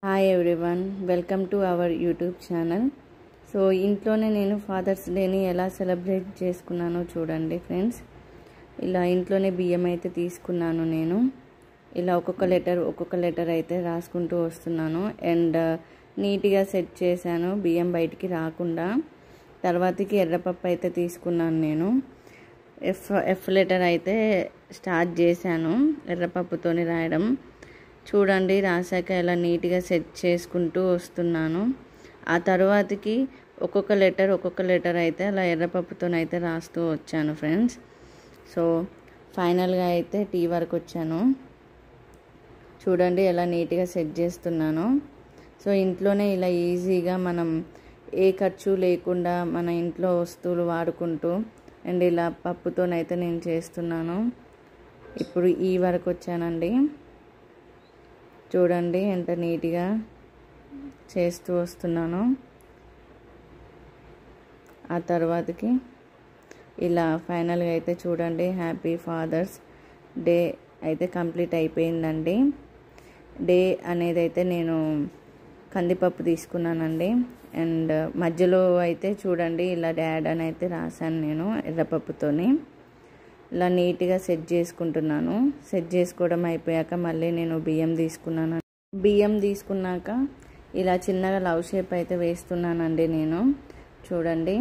Hi everyone, welcome to our YouTube channel. So ఇంట్లోనే నేను fathers డేని ఎలా సెలబ్రేట్ చేసుకున్నానో చూడండి ఫ్రెండ్స్. ఇలా ఇంట్లోనే బియ్యం అయితే తీసుకున్నాను. నేను ఇలా ఒక్కొక్క లెటర్ అయితే రాసుకుంటూ వస్తున్నాను. అండ్ నీట్గా సెట్ చేశాను బియ్యం బయటికి రాకుండా. తర్వాతకి ఎర్రపప్పు అయితే తీసుకున్నాను. నేను ఎఫ్ లెటర్ అయితే స్టార్ట్ చేశాను ఎర్రపప్పుతోని రాయడం. చూడండి, రాసాక ఇలా నీట్గా సెట్ చేసుకుంటూ వస్తున్నాను. ఆ తర్వాతకి ఒక్కొక్క లెటర్ అయితే అలా ఎర్రపప్పుతోనైతే రాస్తూ వచ్చాను ఫ్రెండ్స్. సో ఫైనల్గా అయితే టీ వరకు వచ్చాను. చూడండి ఎలా నీట్గా సెట్ చేస్తున్నాను. సో ఇంట్లోనే ఇలా ఈజీగా మనం ఏ ఖర్చు లేకుండా మన ఇంట్లో వస్తువులు వాడుకుంటూ అండ్ ఇలా పప్పుతోనైతే నేను చేస్తున్నాను. ఇప్పుడు ఈ వరకు వచ్చానండి. చూడండి ఎంత నీట్గా చేస్తూ వస్తున్నాను. ఆ తర్వాతకి ఇలా ఫైనల్గా అయితే చూడండి హ్యాపీ ఫాదర్స్ డే అయితే కంప్లీట్ అయిపోయిందండి. డే అనేది అయితే నేను కందిపప్పు తీసుకున్నానండి. అండ్ మధ్యలో అయితే చూడండి ఇలా డాడ్ అని అయితే రాశాను నేను ఎర్రపప్పుతోని. ఇలా నీట్గా సెట్ చేసుకుంటున్నాను. సెట్ చేసుకోవడం అయిపోయాక మళ్ళీ నేను బియ్యం తీసుకున్నాను. బియ్యం తీసుకున్నాక ఇలా చిన్నగా లవ్ షేప్ అయితే వేస్తున్నానండి నేను. చూడండి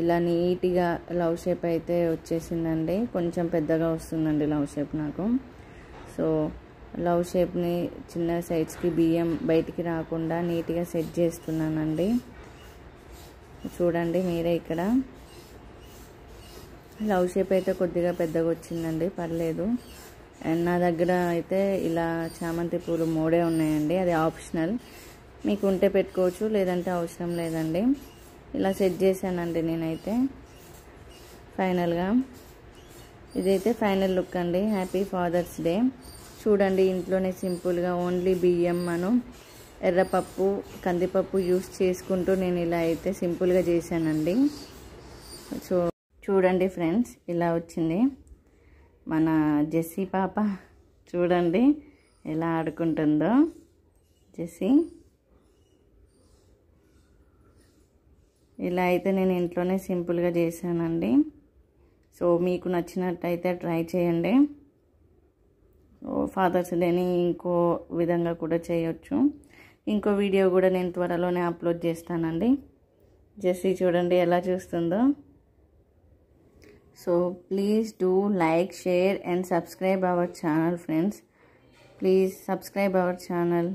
ఇలా నీట్గా లవ్ షేప్ అయితే వచ్చేసిందండి. కొంచెం పెద్దగా వస్తుందండి లవ్ షేప్ నాకు. సో లవ్ షేప్ని చిన్న సైడ్స్కి బియ్యం బయటికి రాకుండా నీట్గా సెట్ చేస్తున్నానండి. చూడండి మీరే ఇక్కడ లవ్ షేప్ అయితే కొద్దిగా పెద్దగా వచ్చిందండి, పర్లేదు. అండ్ నా దగ్గర అయితే ఇలా చామంతి పూలు 3 ఉన్నాయండి. అది ఆప్షనల్, మీకు ఉంటే పెట్టుకోవచ్చు, లేదంటే అవసరం లేదండి. ఇలా సెట్ చేశానండి నేనైతే. ఫైనల్గా ఇదైతే ఫైనల్ లుక్ అండి. Happy Father's Day. చూడండి ఇంట్లోనే సింపుల్గా ఓన్లీ బియ్యం ఎర్రపప్పు కందిపప్పు యూస్ చేసుకుంటూ నేను ఇలా అయితే సింపుల్గా చేశానండి. సో చూడండి ఫ్రెండ్స్ ఇలా వచ్చింది మన జెస్సీ పాప. చూడండి ఎలా ఆడుకుంటుందో జెస్సీ. ఇలా అయితే నేను ఇంట్లోనే సింపుల్గా చేశానండి. సో మీకు నచ్చినట్టయితే ట్రై చేయండి. ఫాదర్స్ డేని ఇంకో విధంగా కూడా చేయొచ్చు. ఇంకో వీడియో కూడా నేను త్వరలోనే అప్లోడ్ చేస్తానండి. జెస్సీ చూడండి ఎలా చూస్తుందో. So please do like, share and subscribe our channel friends. Please subscribe our channel.